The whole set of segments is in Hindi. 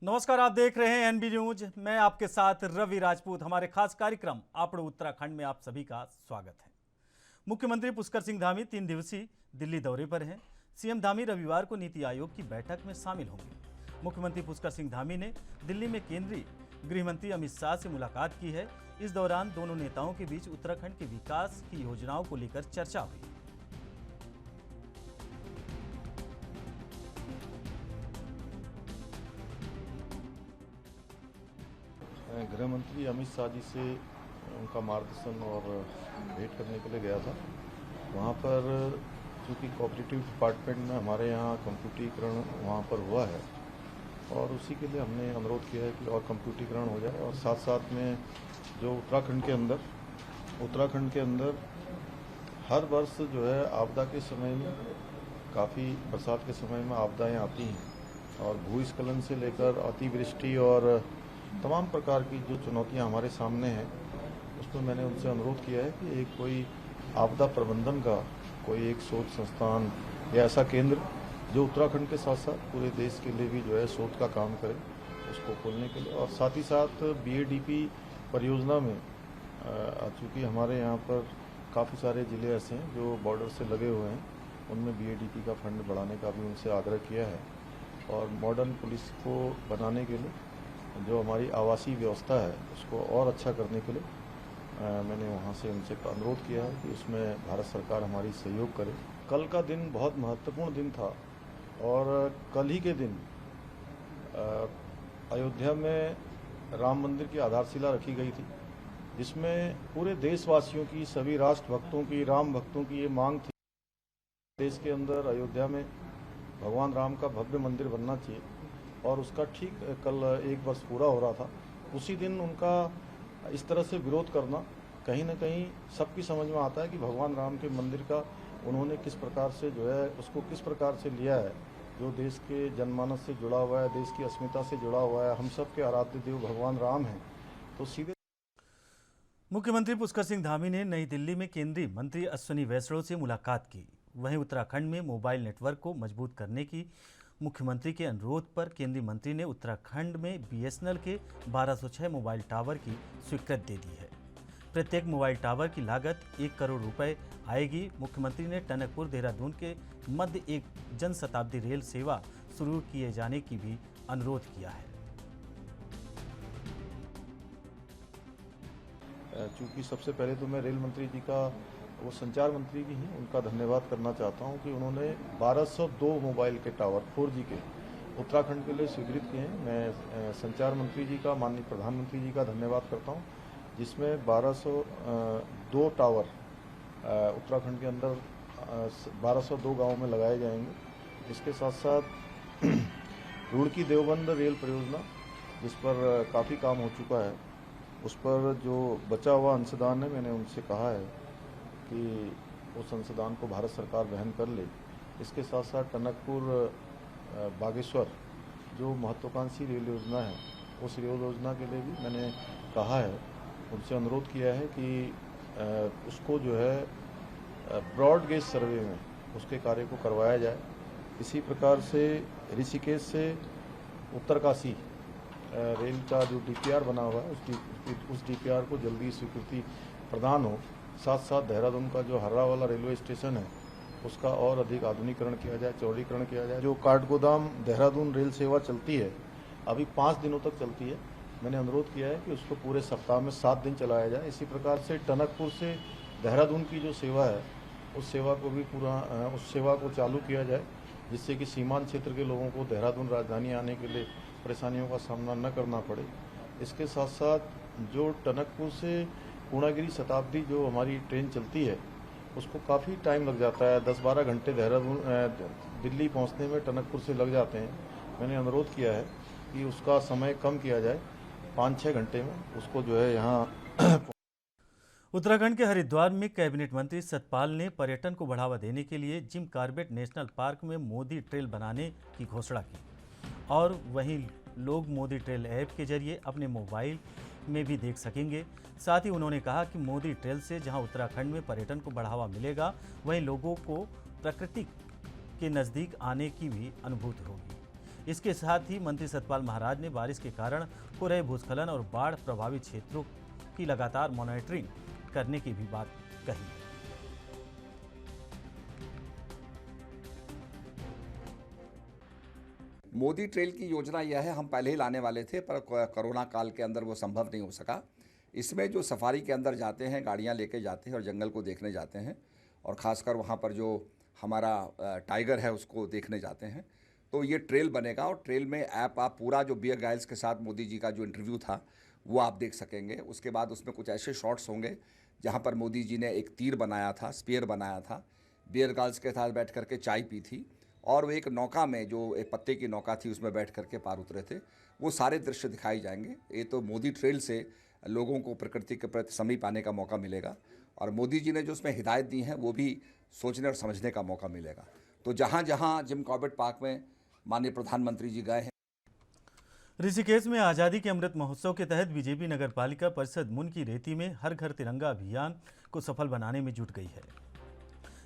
नमस्कार, आप देख रहे हैं एनबी न्यूज। मैं आपके साथ रवि राजपूत। हमारे खास कार्यक्रम आपड़ो उत्तराखंड में आप सभी का स्वागत है। मुख्यमंत्री पुष्कर सिंह धामी 3 दिवसीय दिल्ली दौरे पर हैं। सीएम धामी रविवार को नीति आयोग की बैठक में शामिल होंगे। मुख्यमंत्री पुष्कर सिंह धामी ने दिल्ली में केंद्रीय गृह मंत्री अमित शाह से मुलाकात की है। इस दौरान दोनों नेताओं के बीच उत्तराखंड के विकास की योजनाओं को लेकर चर्चा हुई। गृह मंत्री अमित शाह जी से उनका मार्गदर्शन और भेंट करने के लिए गया था। वहाँ पर चूँकि कोऑपरेटिव डिपार्टमेंट में हमारे यहाँ कंप्यूटरीकरण वहाँ पर हुआ है और उसी के लिए हमने अनुरोध किया है कि और कंप्यूटरीकरण हो जाए। और साथ साथ में जो उत्तराखंड के अंदर हर वर्ष जो है आपदा के समय में काफ़ी बरसात के समय में आपदाएँ आती हैं और भूस्खलन से लेकर अतिवृष्टि और तमाम प्रकार की जो चुनौतियां हमारे सामने हैं, उसमें मैंने उनसे अनुरोध किया है कि एक कोई आपदा प्रबंधन का कोई एक शोध संस्थान या ऐसा केंद्र जो उत्तराखंड के साथ साथ पूरे देश के लिए भी जो है शोध का काम करे, उसको खोलने के लिए। और साथ ही साथ बीएडीपी परियोजना में चूँकि हमारे यहाँ पर काफ़ी सारे ज़िले ऐसे हैं जो बॉर्डर से लगे हुए हैं, उनमें बीएडीपी का फंड बढ़ाने का भी उनसे आग्रह किया है। और मॉडर्न पुलिस को बनाने के लिए जो हमारी आवासीय व्यवस्था है उसको और अच्छा करने के लिए मैंने वहाँ से उनसे अनुरोध किया है कि उसमें भारत सरकार हमारी सहयोग करे। कल का दिन बहुत महत्वपूर्ण दिन था और कल ही के दिन अयोध्या में राम मंदिर की आधारशिला रखी गई थी, जिसमें पूरे देशवासियों की, सभी राष्ट्र भक्तों की, राम भक्तों की ये मांग थी देश के अंदर अयोध्या में भगवान राम का भव्य मंदिर बनना चाहिए। और उसका ठीक कल 1 वर्ष पूरा हो रहा था। उसी दिन उनका इस तरह से विरोध करना कहीं ना कहीं सबकी समझ में आता है कि भगवान राम के मंदिर का उन्होंने किस प्रकार से जो है उसको किस प्रकार से लिया है, जो देश के जनमानस से जुड़ा हुआ है, देश की अस्मिता से जुड़ा हुआ है। हम सब के आराध्य देव भगवान राम हैं। तो सीधे मुख्यमंत्री पुष्कर सिंह धामी ने नई दिल्ली में केंद्रीय मंत्री अश्विनी वैष्णव से मुलाकात की। वहीं उत्तराखंड में मोबाइल नेटवर्क को मजबूत करने की मुख्यमंत्री के अनुरोध पर केंद्रीय मंत्री ने उत्तराखंड में बीएसएनएल के 1206 मोबाइल टावर की स्वीकृति दे दी है। प्रत्येक मोबाइल टावर की लागत 1 करोड़ रुपए आएगी। मुख्यमंत्री ने टनकपुर देहरादून के मध्य एक जनशताब्दी रेल सेवा शुरू किए जाने की भी अनुरोध किया है। चूँकि सबसे पहले तो मैं रेल मंत्री जी का, वो संचार मंत्री जी हैं, उनका धन्यवाद करना चाहता हूं कि उन्होंने 1202 मोबाइल के टावर 4G के उत्तराखंड के लिए स्वीकृत किए हैं। मैं संचार मंत्री जी का, माननीय प्रधानमंत्री जी का धन्यवाद करता हूं, जिसमें 1202 टावर उत्तराखंड के अंदर 1202 गाँव में लगाए जाएंगे। इसके साथ साथ रुड़की देवबंद रेल परियोजना, जिस पर काफ़ी काम हो चुका है, उस पर जो बचा हुआ अंशदान है, मैंने उनसे कहा है कि उस अंशदान को भारत सरकार वहन कर ले। इसके साथ साथ टनकपुर बागेश्वर जो महत्वाकांक्षी रेल योजना है, उस रेल योजना के लिए भी मैंने कहा है, उनसे अनुरोध किया है कि उसको जो है ब्रॉड गेज सर्वे में उसके कार्य को करवाया जाए। इसी प्रकार से ऋषिकेश से उत्तरकाशी रेल का जो डीपीआर बना हुआ है, उस डीपीआर को जल्दी स्वीकृति प्रदान हो। साथ साथ देहरादून का जो हर्रा वाला रेलवे स्टेशन है, उसका और अधिक आधुनिकीकरण किया जाए, चौड़ीकरण किया जाए। जो काठगोदाम देहरादून रेल सेवा चलती है, अभी 5 दिनों तक चलती है। मैंने अनुरोध किया है कि उसको पूरे सप्ताह में 7 दिन चलाया जाए। इसी प्रकार से टनकपुर से देहरादून की जो सेवा है, उस सेवा को चालू किया जाए, जिससे कि सीमांत क्षेत्र के लोगों को देहरादून राजधानी आने के लिए परेशानियों का सामना न करना पड़े। इसके साथ साथ जो टनकपुर से पूर्णागिरी शताब्दी जो हमारी ट्रेन चलती है, उसको काफ़ी टाइम लग जाता है, 10-12 घंटे दिल्ली पहुंचने में टनकपुर से लग जाते हैं। मैंने अनुरोध किया है कि उसका समय कम किया जाए, 5-6 घंटे में उसको जो है यहाँ। उत्तराखंड के हरिद्वार में कैबिनेट मंत्री सतपाल ने पर्यटन को बढ़ावा देने के लिए जिम कॉर्बेट नेशनल पार्क में मोदी ट्रेल बनाने की घोषणा की और वहीं लोग मोदी ट्रेल ऐप के जरिए अपने मोबाइल में भी देख सकेंगे। साथ ही उन्होंने कहा कि मोदी ट्रेल से जहां उत्तराखंड में पर्यटन को बढ़ावा मिलेगा, वहीं लोगों को प्रकृति के नज़दीक आने की भी अनुभूति होगी। इसके साथ ही मंत्री सतपाल महाराज ने बारिश के कारण हो रहे भूस्खलन और बाढ़ प्रभावित क्षेत्रों की लगातार मॉनिटरिंग करने की भी बात कही। मोदी ट्रेल की योजना यह है, हम पहले ही लाने वाले थे पर कोरोना काल के अंदर वो संभव नहीं हो सका। इसमें जो सफारी के अंदर जाते हैं, गाड़ियां लेके जाते हैं और जंगल को देखने जाते हैं और ख़ासकर वहाँ पर जो हमारा टाइगर है उसको देखने जाते हैं, तो ये ट्रेल बनेगा और ट्रेल में आप पूरा जो बियर ग्रिल्स के साथ मोदी जी का जो इंटरव्यू था वो आप देख सकेंगे। उसके बाद उसमें कुछ ऐसे शॉट्स होंगे जहाँ पर मोदी जी ने एक तीर बनाया था, स्पीयर बनाया था, बियर ग्रिल्स के साथ बैठ करके चाय पी थी और वो एक नौका में, जो एक पत्ते की नौका थी, उसमें बैठ करके पार उतरे थे। वो सारे दृश्य दिखाए जाएंगे। ये तो मोदी ट्रेल से लोगों को प्रकृति के प्रति समीप आने का मौका मिलेगा और मोदी जी ने जो उसमें हिदायत दी हैं वो भी सोचने और समझने का मौका मिलेगा। तो जहाँ जहाँ जिम कॉर्बेट पार्क में माननीय प्रधानमंत्री जी गए हैं। ऋषिकेश में आज़ादी के अमृत महोत्सव के तहत बीजेपी नगर पालिका परिषद मुन की रेती में हर घर तिरंगा अभियान को सफल बनाने में जुट गई है।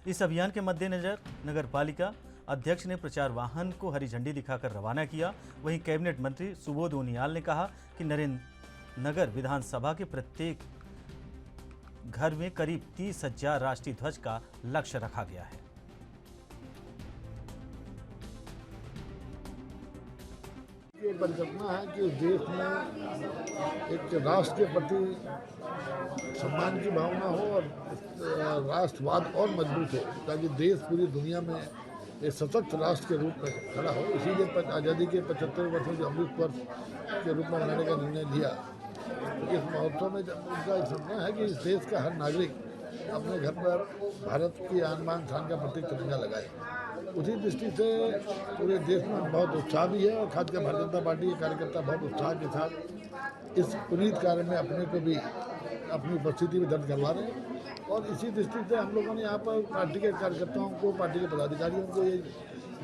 इस अभियान के मद्देनजर नगर पालिका अध्यक्ष ने प्रचार वाहन को हरी झंडी दिखाकर रवाना किया। वहीं कैबिनेट मंत्री सुबोध उनियाल ने कहा कि नगर विधानसभा के प्रत्येक घर में करीब 30,000 राष्ट्रीय ध्वज का लक्ष्य रखा गया है। ये परिकल्पना है कि देश में एक राष्ट्र के प्रति सम्मान की भावना हो और राष्ट्रवाद और मजबूत हो, ताकि देश पूरी दुनिया में एक सशक्त राष्ट्र के रूप में खड़ा हो। इसीलिए आज़ादी के 75 वर्षों के अमृत वर्ष के रूप में मनाने का निर्णय लिया। इस महोत्सव में उनका सपना है कि इस देश का हर नागरिक अपने घर पर भारत की आन बान शान का प्रतीक तिरंगा लगाए। उसी दृष्टि से पूरे देश में बहुत उत्साह भी है और खासकर भारतीय जनता पार्टी के कार्यकर्ता बहुत उत्साह के साथ इस पुनीत कार्य में अपने को भी अपनी उपस्थिति भी दर्ज करवा रहे हैं। और इसी दृष्टि से हम लोगों ने यहाँ पर पार्टी के कार्यकर्ताओं को, पार्टी के पदाधिकारियों को ये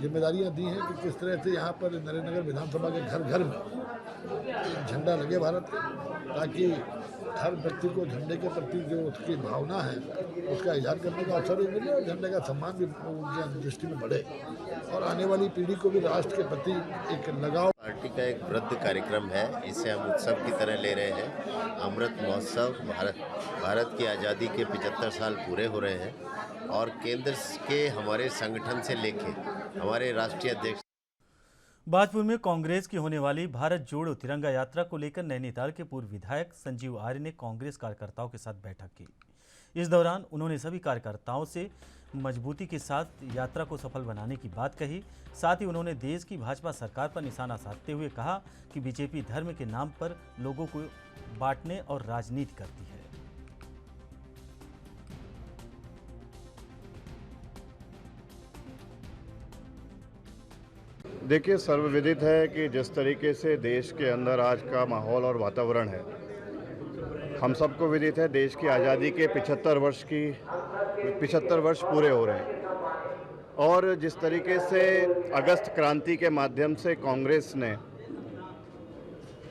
जिम्मेदारियाँ दी हैं कि किस तरह से यहाँ पर नरेंद्र नगर विधानसभा के घर घर में झंडा लगे भारत का, ताकि हर व्यक्ति को झंडे के प्रति जो उसकी भावना है उसका इजहार करने का अवसर भी मिले और झंडे का सम्मान भी उनकी दृष्टि में बढ़े और आने वाली पीढ़ी को भी राष्ट्र के प्रति एक लगाव। पार्टी का एक वृद्ध कार्यक्रम है, इसे हम उत्सव की तरह ले रहे हैं। अमृत महोत्सव, भारत की आज़ादी के 75 साल पूरे हो रहे हैं और केंद्र के हमारे संगठन से लेके हमारे राष्ट्रीय अध्यक्ष। बाजपुर में कांग्रेस की होने वाली भारत जोड़ो तिरंगा यात्रा को लेकर नैनीताल के पूर्व विधायक संजीव आर्य ने कांग्रेस कार्यकर्ताओं के साथ बैठक की। इस दौरान उन्होंने सभी कार्यकर्ताओं से मजबूती के साथ यात्रा को सफल बनाने की बात कही। साथ ही उन्होंने देश की भाजपा सरकार पर निशाना साधते हुए कहा कि बीजेपी धर्म के नाम पर लोगों को बांटने और राजनीति करती है। देखिए, सर्वविदित है कि जिस तरीके से देश के अंदर आज का माहौल और वातावरण है, हम सबको विदित है देश की आज़ादी के 75 वर्ष पूरे हो रहे हैं और जिस तरीके से अगस्त क्रांति के माध्यम से कांग्रेस ने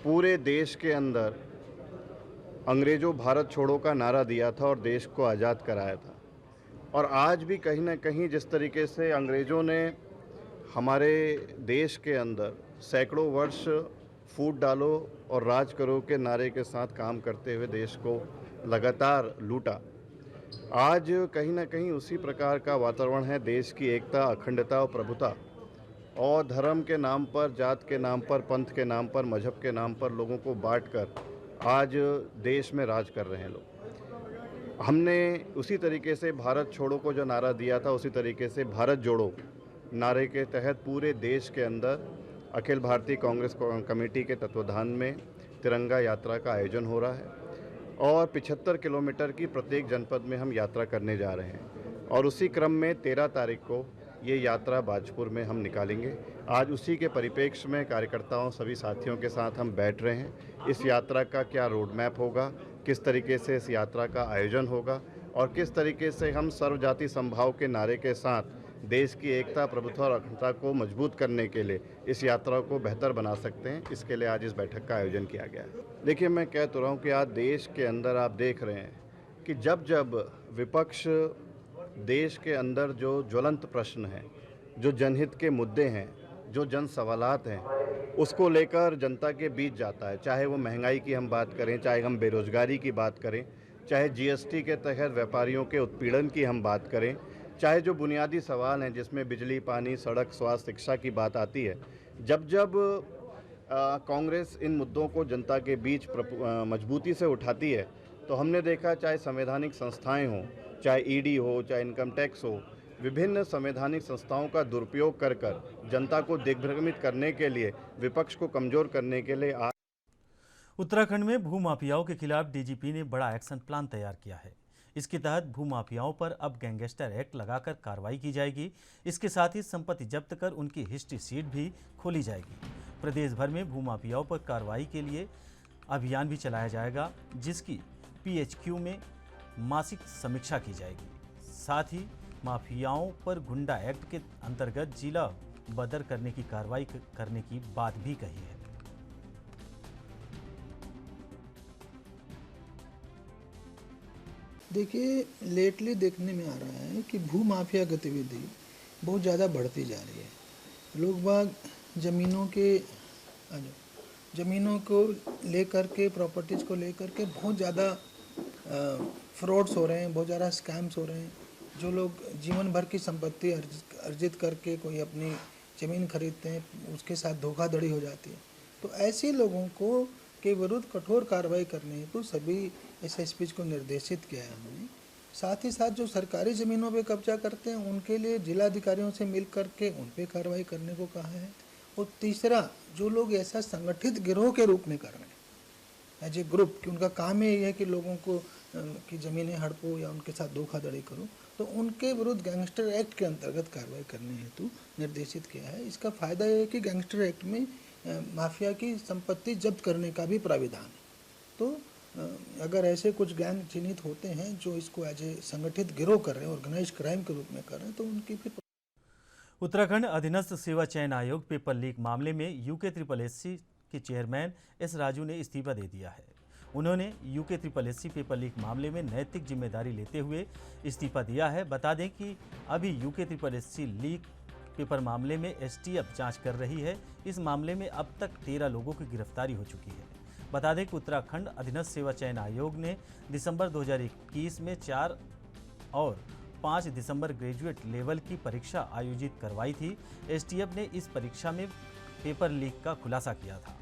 पूरे देश के अंदर अंग्रेज़ों भारत छोड़ो का नारा दिया था और देश को आज़ाद कराया था, और आज भी कहीं ना कहीं जिस तरीके से अंग्रेज़ों ने हमारे देश के अंदर सैकड़ों वर्ष फूट डालो और राज करो के नारे के साथ काम करते हुए देश को लगातार लूटा, आज कहीं ना कहीं उसी प्रकार का वातावरण है। देश की एकता, अखंडता और प्रभुता और धर्म के नाम पर, जात के नाम पर, पंथ के नाम पर, मजहब के नाम पर लोगों को बांटकर आज देश में राज कर रहे हैं लोग। हमने उसी तरीके से भारत छोड़ो को जो नारा दिया था, उसी तरीके से भारत जोड़ो नारे के तहत पूरे देश के अंदर अखिल भारतीय कांग्रेस कमेटी के तत्वाधान में तिरंगा यात्रा का आयोजन हो रहा है और 75 किलोमीटर की प्रत्येक जनपद में हम यात्रा करने जा रहे हैं और उसी क्रम में 13 तारीख को ये यात्रा बाजपुर में हम निकालेंगे। आज उसी के परिप्रेक्ष्य में कार्यकर्ताओं, सभी साथियों के साथ हम बैठ रहे हैं। इस यात्रा का क्या रोड मैप होगा, किस तरीके से इस यात्रा का आयोजन होगा और किस तरीके से हम सर्वजाति समभाव के नारे के साथ देश की एकता, प्रभुत्व और अखंडता को मजबूत करने के लिए इस यात्रा को बेहतर बना सकते हैं, इसके लिए आज इस बैठक का आयोजन किया गया है। देखिए, मैं कह तो रहा हूँ कि आज देश के अंदर आप देख रहे हैं कि जब जब विपक्ष देश के अंदर जो ज्वलंत प्रश्न हैं, जो जनहित के मुद्दे हैं, जो जन सवालात हैं उसको लेकर जनता के बीच जाता है। चाहे वो महंगाई की हम बात करें, चाहे हम बेरोजगारी की बात करें, चाहे जीएसटी के तहत व्यापारियों के उत्पीड़न की हम बात करें, चाहे जो बुनियादी सवाल हैं जिसमें बिजली, पानी, सड़क, स्वास्थ्य, शिक्षा की बात आती है। जब जब कांग्रेस इन मुद्दों को जनता के बीच मजबूती से उठाती है तो हमने देखा, चाहे संवैधानिक संस्थाएं हों, चाहे ईडी हो, चाहे इनकम टैक्स हो, विभिन्न संवैधानिक संस्थाओं का दुरुपयोग कर जनता को दिग्भ्रमित करने के लिए, विपक्ष को कमज़ोर करने के लिए उत्तराखंड में भूमाफियाओं के खिलाफ डीजीपी ने बड़ा एक्शन प्लान तैयार किया है। इसके तहत भूमाफियाओं पर अब गैंगस्टर एक्ट लगाकर कार्रवाई की जाएगी। इसके साथ ही संपत्ति जब्त कर उनकी हिस्ट्री शीट भी खोली जाएगी। प्रदेश भर में भूमाफियाओं पर कार्रवाई के लिए अभियान भी चलाया जाएगा, जिसकी पीएचक्यू में मासिक समीक्षा की जाएगी। साथ ही माफियाओं पर गुंडा एक्ट के अंतर्गत जिला बदर करने की कार्रवाई करने की बात भी कही है। देखिए, लेटली देखने में आ रहा है कि भूमाफिया गतिविधि बहुत ज़्यादा बढ़ती जा रही है। लोग बाग ज़मीनों को लेकर के, प्रॉपर्टीज़ को लेकर के बहुत ज़्यादा फ्रॉड्स हो रहे हैं, बहुत ज़्यादा स्कैम्स हो रहे हैं। जो लोग जीवन भर की संपत्ति अर्जित करके कोई अपनी ज़मीन खरीदते हैं, उसके साथ धोखाधड़ी हो जाती है। तो ऐसे लोगों को के विरुद्ध कठोर कार्रवाई करने हेतु सभी एसएसपीज को निर्देशित किया है हमने। साथ ही साथ जो सरकारी ज़मीनों पे कब्जा करते हैं उनके लिए जिलाधिकारियों से मिल करके उन पे कार्रवाई करने को कहा है। और तीसरा, जो लोग ऐसा संगठित गिरोह के रूप में कर रहे हैं एज ए ग्रुप, कि उनका काम ही है कि लोगों को की ज़मीनें हड़पो या उनके साथ धोखाधड़ी करो, तो उनके विरुद्ध गैंगस्टर एक्ट के अंतर्गत कार्रवाई करने हेतु निर्देशित किया है। इसका फ़ायदा यह है कि गैंगस्टर एक्ट में माफिया की संपत्ति जब्त करने का भी प्राविधान है। तो अगर ऐसे कुछ गैंग चिन्हित होते हैं जो इसको एज ए संगठित गिरोह कर रहे हैं, ऑर्गेनाइज्ड क्राइम के रूप में कर रहे हैं, तो उनकी भी। उत्तराखंड अधीनस्थ सेवा चयन आयोग पेपर लीक मामले में यूके के चेयरमैन एस राजू ने इस्तीफा दे दिया है। उन्होंने यूके पेपर लीक मामले में नैतिक जिम्मेदारी लेते हुए इस्तीफा दिया है। बता दें कि अभी यूके लीक पेपर मामले में एसटीएफ जांच कर रही है। इस मामले में अब तक 13 लोगों की गिरफ्तारी हो चुकी है। बता दें कि उत्तराखंड अधीनस्थ सेवा चयन आयोग ने दिसंबर 2021 में 4 और 5 दिसंबर ग्रेजुएट लेवल की परीक्षा आयोजित करवाई थी। एसटीएफ ने इस परीक्षा में पेपर लीक का खुलासा किया था।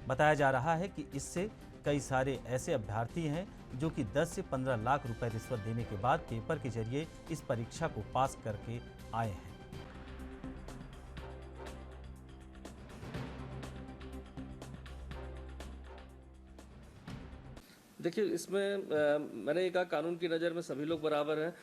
बताया जा रहा है कि इससे कई सारे ऐसे अभ्यर्थी हैं जो कि 10 से 15 लाख रुपए रिश्वत देने के बाद पेपर के जरिए इस परीक्षा को पास करके आए हैं। देखिए, इसमें मैंने ये कहा, कानून की नज़र में सभी लोग बराबर हैं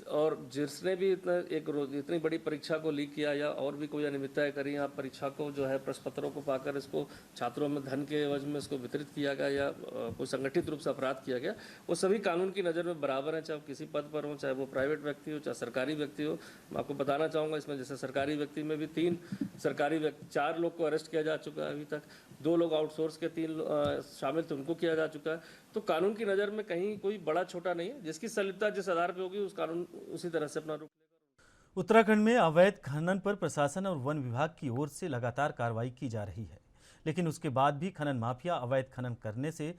और जिसने भी इतनी बड़ी परीक्षा को लीक किया या और भी कोई अनियमितताएं करी, या परीक्षा को जो है प्रश्न पत्रों को पाकर इसको छात्रों में धन के एवज में इसको वितरित किया गया या कोई संगठित रूप से अपराध किया गया, वो सभी कानून की नज़र में बराबर हैं, चाहे वो किसी पद पर हो, चाहे वो प्राइवेट व्यक्ति हो, चाहे सरकारी व्यक्ति हो। मैं आपको बताना चाहूँगा, इसमें जैसे सरकारी व्यक्ति में भी 4 लोग को अरेस्ट किया जा चुका है, अभी तक 2 लोग आउटसोर्स के 3 शामिल थे, उनको किया जा चुका है। तो कानून की नज़र में कहीं कोई बड़ा छोटा नहीं है, जिसकी संलिप्तता जिस आधार पर होगी उस कानून उसी तरह से अपना रूप लेगा। उत्तराखंड में अवैध खनन पर प्रशासन और वन विभाग की ओर से लगातार कार्रवाई की जा रही है, लेकिन उसके बाद भी खनन माफिया अवैध खनन करने से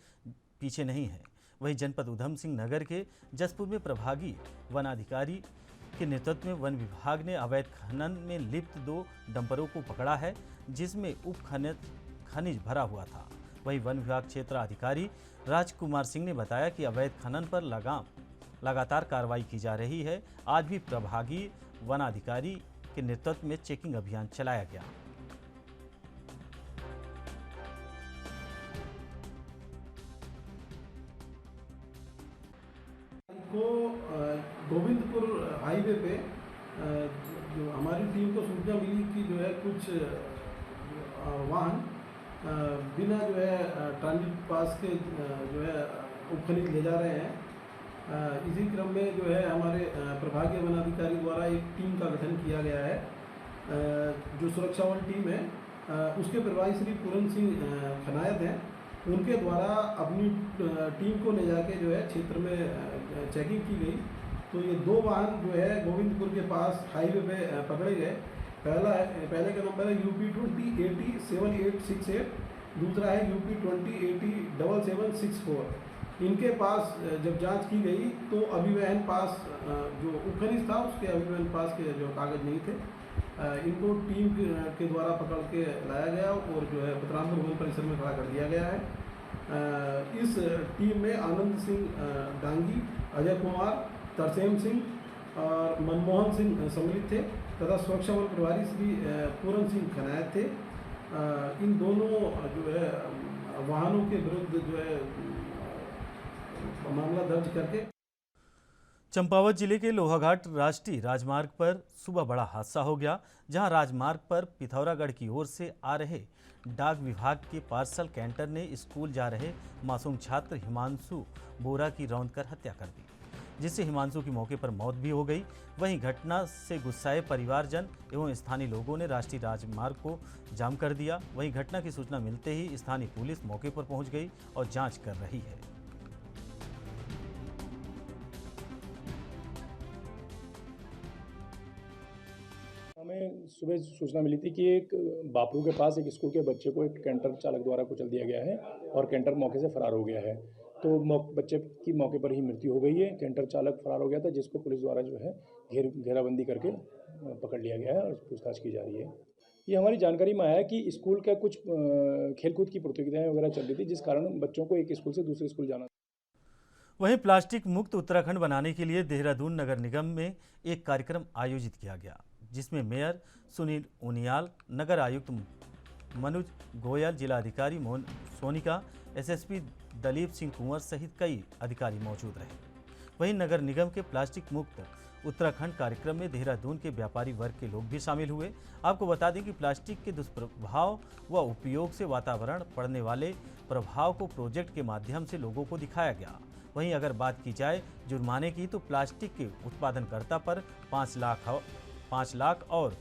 पीछे नहीं है। वहीं जनपद उधम सिंह नगर के जसपुर में प्रभागी वन अधिकारी के नेतृत्व में वन विभाग ने अवैध खनन में लिप्त 2 डंपरों को पकड़ा है, जिसमें खनिज भरा हुआ था। वहीं वन विभाग क्षेत्र अधिकारी राजकुमार सिंह ने बताया कि अवैध खनन पर लगातार कार्रवाई की जा रही है। आज भी प्रभागी वन अधिकारी के नेतृत्व में चेकिंग अभियान चलाया गया। को गोविंदपुर हाईवे पे जो हमारी टीम को सूचना मिली कि जो है कुछ वाहन बिना जो है ट्रांजिट पास के जो है खनिज ले जा रहे हैं। इसी क्रम में जो है हमारे प्रभागीय वन अधिकारी द्वारा एक टीम का गठन किया गया है, जो सुरक्षा वन टीम है। उसके प्रभारी श्री पूरन सिंह खनायत हैं, उनके द्वारा अपनी टीम को ले जाके जो है क्षेत्र में चेकिंग की गई। तो ये 2 वाहन जो है गोविंदपुर के पास हाईवे पे पकड़े गए। पहले का नंबर है UP20807868, दूसरा है UP20807764। इनके पास जब जांच की गई तो अभिवहन पास जो उपखनिज था उसके अभिवहन पास के जो कागज नहीं थे। इनको टीम के द्वारा पकड़ के लाया गया और जो है बतरामपुर वन परिसर में खड़ा कर दिया गया है। इस टीम में आनंद सिंह डांगी, अजय कुमार, तरसेम सिंह और मनमोहन सिंह सम्मिलित थे तथा सुरक्षा बल प्रभारी श्री पूरन सिंह खनायत थे। इन दोनों जो है वाहनों के विरुद्ध जो है मामला दर्ज करके चंपावत जिले के लोहाघाट राष्ट्रीय राजमार्ग पर सुबह बड़ा हादसा हो गया, जहां राजमार्ग पर पिथौरागढ़ की ओर से आ रहे डाक विभाग के पार्सल कैंटर ने स्कूल जा रहे मासूम छात्र हिमांशु बोरा की रौंदकर हत्या कर दी, जिससे हिमांशु की मौके पर मौत भी हो गई। वहीं घटना से गुस्साए परिवारजन एवं स्थानीय लोगों ने राष्ट्रीय राजमार्ग को जाम कर दिया। वहीं घटना की सूचना मिलते ही स्थानीय पुलिस मौके पर पहुंच गई और जांच कर रही है। हमें सुबह सूचना मिली थी कि एक बापरू के पास एक स्कूल के बच्चे को एक कैंटर चालक द्वारा कुचल दिया गया है और कैंटर मौके से फरार हो गया है। तो बच्चे की मौके पर ही मृत्यु हो गई है। कैंटर चालक फरार हो गया था, जिसको पुलिस द्वारा जो है घेराबंदी करके पकड़ लिया गया है और पूछताछ की जा रही है। ये हमारी जानकारी में आया है कि स्कूल का कुछ खेलकूद की प्रतियोगिताएं वगैरह चल रही थी, जिस कारण बच्चों को एक स्कूल से दूसरे स्कूल जाना। वहीं प्लास्टिक मुक्त उत्तराखंड बनाने के लिए देहरादून नगर निगम में एक कार्यक्रम आयोजित किया गया, जिसमें मेयर सुनील उनियाल, नगर आयुक्त मनोज गोयल, जिलाधिकारी मोहन सोनिका, एसएसपी दलीप सिंह कुंवर सहित कई अधिकारी मौजूद रहे। वहीं नगर निगम के प्लास्टिक मुक्त उत्तराखंड कार्यक्रम में देहरादून के व्यापारी वर्ग के लोग भी शामिल हुए। आपको बता दें कि प्लास्टिक के दुष्प्रभाव व उपयोग से वातावरण पड़ने वाले प्रभाव को प्रोजेक्ट के माध्यम से लोगों को दिखाया गया। वहीं अगर बात की जाए जुर्माने की, तो प्लास्टिक के उत्पादनकर्ता पर 5 लाख और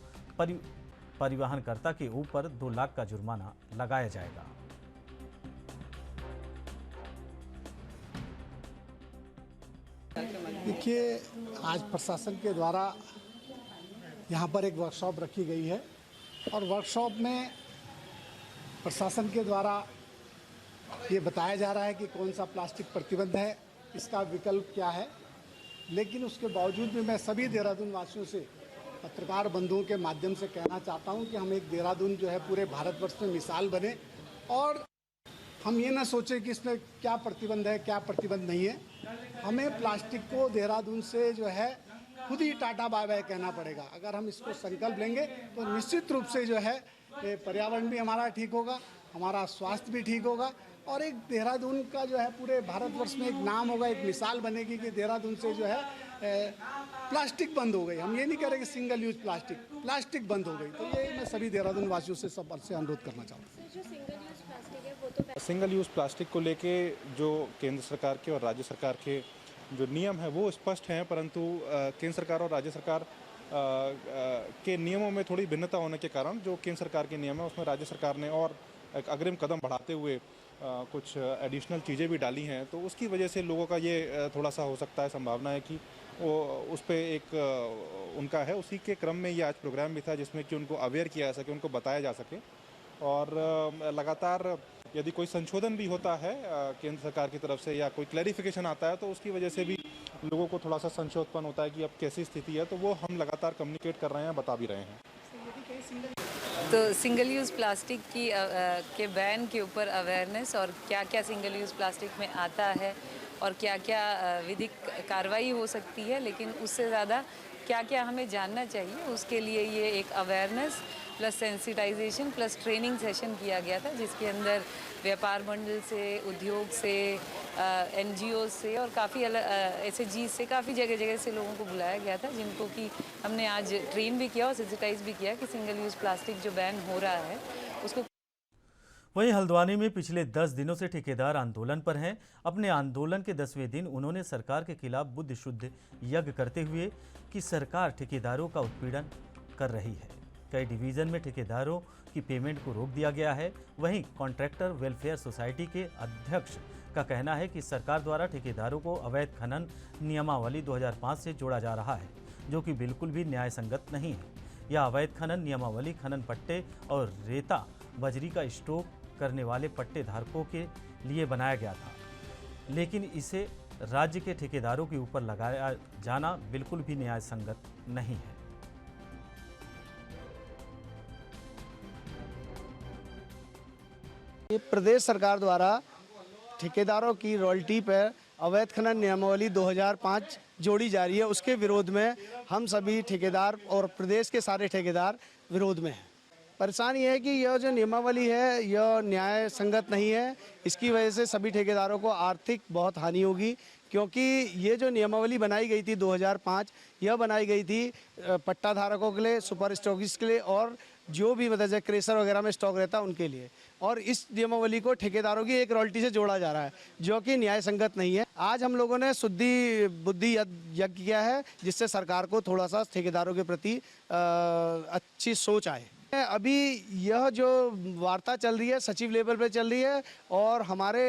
परिवहनकर्ता के ऊपर 2 लाख का जुर्माना लगाया जाएगा। देखिए, आज प्रशासन के द्वारा यहाँ पर एक वर्कशॉप रखी गई है और वर्कशॉप में प्रशासन के द्वारा ये बताया जा रहा है कि कौन सा प्लास्टिक प्रतिबंध है, इसका विकल्प क्या है। लेकिन उसके बावजूद भी मैं सभी देहरादून वासियों से, पत्रकार बंधुओं के माध्यम से कहना चाहता हूं कि हम एक देहरादून जो है पूरे भारतवर्ष में मिसाल बने और हम ये ना सोचें कि इसमें क्या प्रतिबंध है, क्या प्रतिबंध नहीं है। हमें प्लास्टिक को देहरादून से जो है खुद ही टाटा बाय बाय कहना पड़ेगा। अगर हम इसको संकल्प लेंगे तो निश्चित रूप से जो है पर्यावरण भी हमारा ठीक होगा, हमारा स्वास्थ्य भी ठीक होगा और एक देहरादून का जो है पूरे भारतवर्ष में एक नाम होगा, एक मिसाल बनेगी कि देहरादून से जो है प्लास्टिक बंद हो गई। हम ये नहीं कह रहे कि सिंगल यूज प्लास्टिक बंद हो गई। तो ये मैं सभी देहरादून वासियों से सबसे अनुरोध करना चाहता हूँ। सिंगल यूज़ प्लास्टिक को लेके जो केंद्र सरकार के और राज्य सरकार के जो नियम है वो स्पष्ट हैं, परंतु केंद्र सरकार और राज्य सरकार के नियमों में थोड़ी भिन्नता होने के कारण जो केंद्र सरकार के नियम है उसमें राज्य सरकार ने और एक अग्रिम कदम बढ़ाते हुए कुछ एडिशनल चीज़ें भी डाली हैं। तो उसकी वजह से लोगों का ये थोड़ा सा हो सकता है, संभावना है कि वो उस पर एक उनका है। उसी के क्रम में ये आज प्रोग्राम भी था जिसमें कि उनको अवेयर किया जा सके, उनको बताया जा सके और लगातार यदि कोई संशोधन भी होता है केंद्र सरकार की तरफ से या कोई क्लैरिफिकेशन आता है तो उसकी वजह से भी लोगों को थोड़ा सा संशय उत्पन्न होता है कि अब कैसी स्थिति है। तो वो हम लगातार कम्युनिकेट कर रहे हैं, बता भी रहे हैं। तो सिंगल यूज़ प्लास्टिक की के बैन के ऊपर अवेयरनेस और क्या क्या सिंगल यूज़ प्लास्टिक में आता है और क्या क्या विधिक कार्रवाई हो सकती है, लेकिन उससे ज़्यादा क्या क्या हमें जानना चाहिए, उसके लिए ये एक awareness plus sensitization plus training session किया गया था, जिसके अंदर व्यापार मंडल से, उद्योग से, NGO से और काफ़ी SHG से काफ़ी जगह से लोगों को बुलाया गया था, जिनको कि हमने आज ट्रेन भी किया और सेंसिटाइज भी किया कि सिंगल यूज़ प्लास्टिक जो बैन हो रहा है उसको। वहीं हल्द्वानी में पिछले 10 दिनों से ठेकेदार आंदोलन पर हैं। अपने आंदोलन के 10वें दिन उन्होंने सरकार के खिलाफ बुद्धि शुद्ध यज्ञ करते हुए कि सरकार ठेकेदारों का उत्पीड़न कर रही है। कई डिवीज़न में ठेकेदारों की पेमेंट को रोक दिया गया है। वहीं कॉन्ट्रैक्टर वेलफेयर सोसाइटी के अध्यक्ष का कहना है कि सरकार द्वारा ठेकेदारों को अवैध खनन नियमावली 2005 से जोड़ा जा रहा है, जो कि बिल्कुल भी न्याय संगत नहीं है। या अवैध खनन नियमावली खनन पट्टे और रेता बजरी का स्टॉक करने वाले पट्टे धारकों के लिए बनाया गया था, लेकिन इसे राज्य के ठेकेदारों के ऊपर लगाया जाना बिल्कुल भी न्याय संगत नहीं है। ये प्रदेश सरकार द्वारा ठेकेदारों की रॉयल्टी पर अवैध खनन नियमावली 2005 जोड़ी जा रही है, उसके विरोध में हम सभी ठेकेदार और प्रदेश के सारे ठेकेदार विरोध में हैं। परेशानी है कि यह जो नियमावली है यह न्याय संगत नहीं है। इसकी वजह से सभी ठेकेदारों को आर्थिक बहुत हानि होगी, क्योंकि ये जो नियमावली बनाई गई थी 2005, यह बनाई गई थी पट्टा धारकों के लिए, सुपर स्टॉकिस्ट के लिए और जो भी मतलब क्रेशर वगैरह में स्टॉक रहता है उनके लिए। और इस नियमावली को ठेकेदारों की एक रॉयल्टी से जोड़ा जा रहा है, जो कि न्याय संगत नहीं है। आज हम लोगों ने शुद्धि बुद्धि यज्ञ किया है, जिससे सरकार को थोड़ा सा ठेकेदारों के प्रति अच्छी सोच आए। अभी यह जो वार्ता चल रही है सचिव लेवल पे चल रही है, और हमारे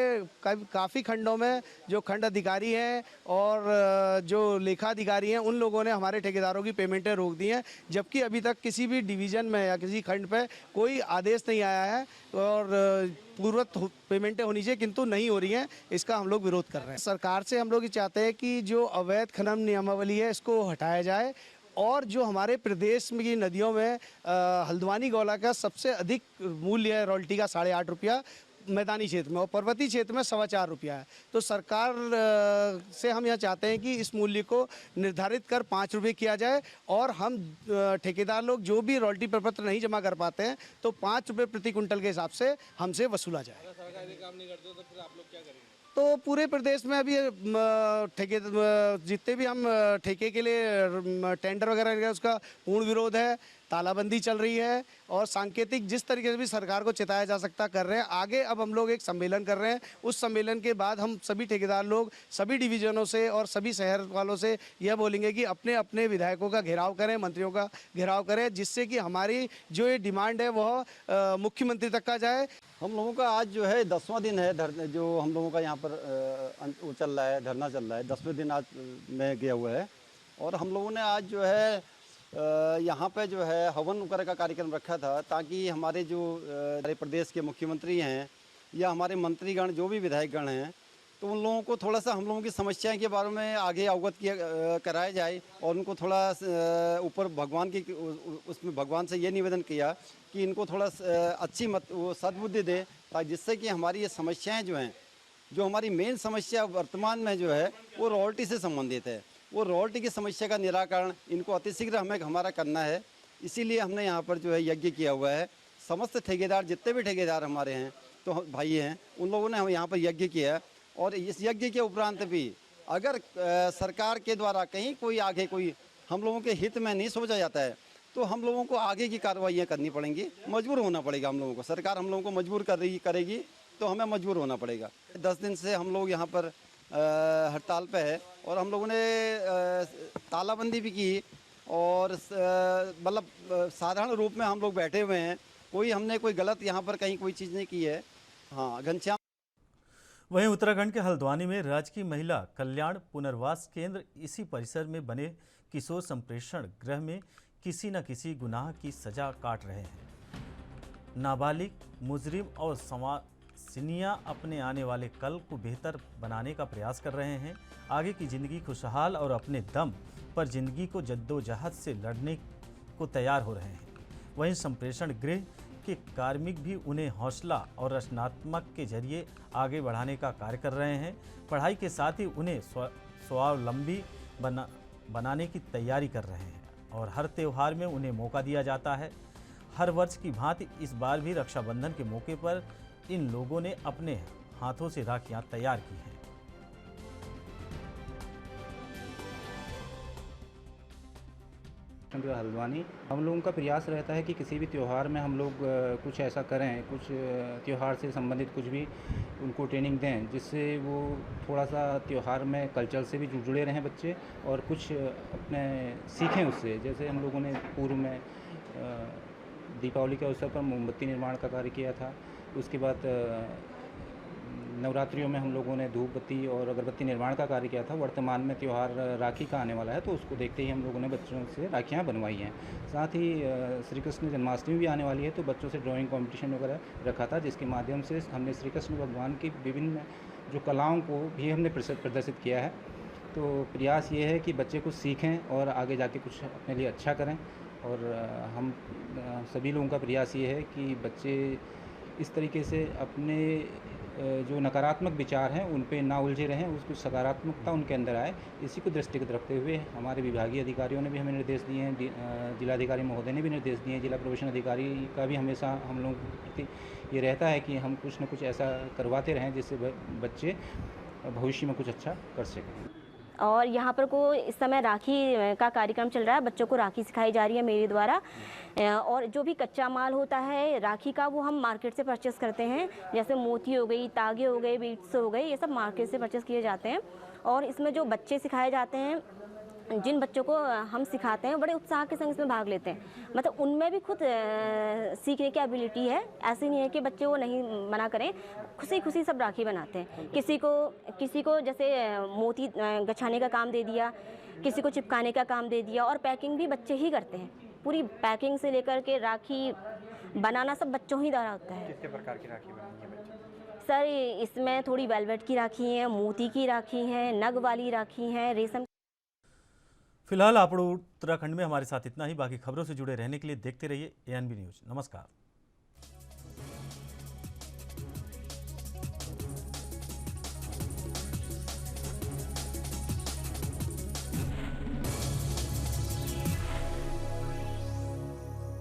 काफ़ी खंडों में जो खंड अधिकारी हैं और जो लेखा अधिकारी हैं उन लोगों ने हमारे ठेकेदारों की पेमेंटें रोक दी हैं, जबकि अभी तक किसी भी डिवीज़न में या किसी खंड पे कोई आदेश नहीं आया है और पूर्वत पेमेंटें होनी चाहिए, किंतु नहीं हो रही हैं। इसका हम लोग विरोध कर रहे हैं। सरकार से हम लोग ये चाहते हैं कि जो अवैध खनन नियमावली है इसको हटाया जाए, और जो हमारे प्रदेश में की नदियों में हल्द्वानी गौला का सबसे अधिक मूल्य है रॉयल्टी का 8.5 रुपया मैदानी क्षेत्र में, और पर्वतीय क्षेत्र में 4.25 रुपया है। तो सरकार से हम यह चाहते हैं कि इस मूल्य को निर्धारित कर 5 रुपये किया जाए, और हम ठेकेदार लोग जो भी रॉयल्टी प्रपत्र नहीं जमा कर पाते हैं तो 5 रुपये प्रति कुंटल के हिसाब से हमसे वसूला जाए। अगर सरकारी काम नहीं करते तो फिर आप लोग क्या करेंगे? तो पूरे प्रदेश में अभी ठेके जितने भी हम ठेके के लिए टेंडर वगैरह उसका पूर्ण विरोध है। तालाबंदी चल रही है और सांकेतिक जिस तरीके से भी सरकार को चिताया जा सकता कर रहे हैं। आगे अब हम लोग एक सम्मेलन कर रहे हैं, उस सम्मेलन के बाद हम सभी ठेकेदार लोग सभी डिवीज़नों से और सभी शहर वालों से यह बोलेंगे कि अपने अपने विधायकों का घेराव करें, मंत्रियों का घेराव करें, जिससे कि हमारी जो ये डिमांड है वह मुख्यमंत्री तक का जाए। हम लोगों का आज जो है 10वां दिन है जो हम लोगों का यहाँ पर वो चल रहा है, धरना चल रहा है। 10वें दिन आज में गया हुआ है, और हम लोगों ने आज जो है यहाँ पे जो है हवन वगैरह का कार्यक्रम रखा था, ताकि हमारे जो हमारे प्रदेश के मुख्यमंत्री हैं या हमारे मंत्रीगण जो भी विधायकगण हैं, तो उन लोगों को थोड़ा सा हम लोगों की समस्याएं के बारे में आगे अवगत कराया जाए, और उनको थोड़ा ऊपर भगवान की उसमें भगवान से ये निवेदन किया कि इनको थोड़ा अच्छी वो सद्बुद्धि दे, ताकि जिससे कि हमारी ये समस्याएँ जो हैं, जो हमारी मेन समस्या वर्तमान में जो है वो रॉयल्टी से संबंधित है, वो रॉयल्टी की समस्या का निराकरण इनको अतिशीघ्र हमारा करना है। इसीलिए हमने यहाँ पर जो है यज्ञ किया हुआ है। समस्त ठेकेदार जितने भी ठेकेदार हमारे हैं तो भाई हैं, उन लोगों ने हम यहाँ पर यज्ञ किया है। और इस यज्ञ के उपरांत भी अगर सरकार के द्वारा कहीं कोई आगे कोई हम लोगों के हित में नहीं सोचा जाता है, तो हम लोगों को आगे की कार्रवाइयाँ करनी पड़ेंगी, मजबूर होना पड़ेगा हम लोगों को। सरकार हम लोगों को मजबूर करेगी तो हमें मजबूर होना पड़ेगा। 10 दिन से हम लोग यहाँ पर हड़ताल पे है, और हम लोगों ने तालाबंदी भी की, और मतलब साधारण रूप में हम लोग बैठे हुए हैं। हमने कोई गलत यहाँ पर कहीं कोई चीज़ नहीं की है। हाँ, घनश्याम। वहीं उत्तराखंड के हल्द्वानी में राजकीय महिला कल्याण पुनर्वास केंद्र इसी परिसर में बने किशोर संप्रेषण गृह में किसी न किसी गुनाह की सजा काट रहे हैं। नाबालिग, मुजरिम और सिनिया अपने आने वाले कल को बेहतर बनाने का प्रयास कर रहे हैं। आगे की ज़िंदगी खुशहाल और अपने दम पर ज़िंदगी को जद्दोजहद से लड़ने को तैयार हो रहे हैं। वहीं संप्रेषण गृह के कार्मिक भी उन्हें हौसला और रचनात्मक के जरिए आगे बढ़ाने का कार्य कर रहे हैं। पढ़ाई के साथ ही उन्हें स्वावलंबी बनाने की तैयारी कर रहे हैं, और हर त्यौहार में उन्हें मौका दिया जाता है। हर वर्ष की भांति इस बार भी रक्षाबंधन के मौके पर इन लोगों ने अपने हाथों से राखियां तैयार की हैं। हल्द्वानी हम लोगों का प्रयास रहता है कि किसी भी त्यौहार में हम लोग कुछ ऐसा करें, कुछ त्यौहार से संबंधित कुछ भी उनको ट्रेनिंग दें, जिससे वो थोड़ा सा त्यौहार में कल्चर से भी जुड़े रहें बच्चे, और कुछ अपने सीखें उससे। जैसे हम लोगों ने पूर्व में दीपावली के अवसर पर मोमबत्ती निर्माण का कार्य किया था। उसके बाद नवरात्रियों में हम लोगों ने धूप बत्ती और अगरबत्ती निर्माण का कार्य किया था। वर्तमान में त्यौहार राखी का आने वाला है, तो उसको देखते ही हम लोगों ने बच्चों से राखियाँ बनवाई हैं। साथ ही श्री कृष्ण जन्माष्टमी भी आने वाली है, तो बच्चों से ड्राइंग कंपटीशन वगैरह रखा था, जिसके माध्यम से हमने श्री कृष्ण भगवान की विभिन्न जो कलाओं को भी हमने प्रदर्शित किया है। तो प्रयास ये है कि बच्चे कुछ सीखें और आगे जाके कुछ अपने लिए अच्छा करें। और हम सभी लोगों का प्रयास ये है कि बच्चे इस तरीके से अपने जो नकारात्मक विचार हैं उन पे ना उलझे रहें, उसकी सकारात्मकता उनके अंदर आए। इसी को दृष्टिगत रखते हुए हमारे विभागीय अधिकारियों ने भी हमें निर्देश दिए हैं, जिलाधिकारी महोदय ने भी निर्देश दिए हैं, जिला प्रोबेशन अधिकारी का भी हमेशा हम लोगों के प्रति ये रहता है कि हम कुछ न कुछ ऐसा करवाते रहें जिससे बच्चे भविष्य में कुछ अच्छा कर सकें। और यहाँ पर को इस समय राखी का कार्यक्रम चल रहा है, बच्चों को राखी सिखाई जा रही है मेरे द्वारा। और जो भी कच्चा माल होता है राखी का वो हम मार्केट से परचेस करते हैं, जैसे मोती हो गई, तागे हो गए, बीट्स हो गए, ये सब मार्केट से परचेस किए जाते हैं। और इसमें जो बच्चे सिखाए जाते हैं, जिन बच्चों को हम सिखाते हैं बड़े उत्साह के संग इसमें भाग लेते हैं। मतलब उनमें भी खुद सीखने की एबिलिटी है, ऐसे नहीं है कि बच्चे वो नहीं मना करें, खुशी खुशी सब राखी बनाते हैं। किसी को जैसे मोती गछाने का काम दे दिया, किसी को चिपकाने का काम दे दिया, और पैकिंग भी बच्चे ही करते हैं। पूरी पैकिंग से लेकर के राखी बनाना सब बच्चों ही द्वारा होता है। किस प्रकार की राखी बनानी है बच्चे? सर इसमें थोड़ी वेलवेट की राखी है, मोती की राखी है, नग वाली राखी है, रेशम। फिलहाल आप उत्तराखंड में हमारे साथ इतना ही। बाकी खबरों से जुड़े रहने के लिए देखते रहिए ANB न्यूज़। नमस्कार।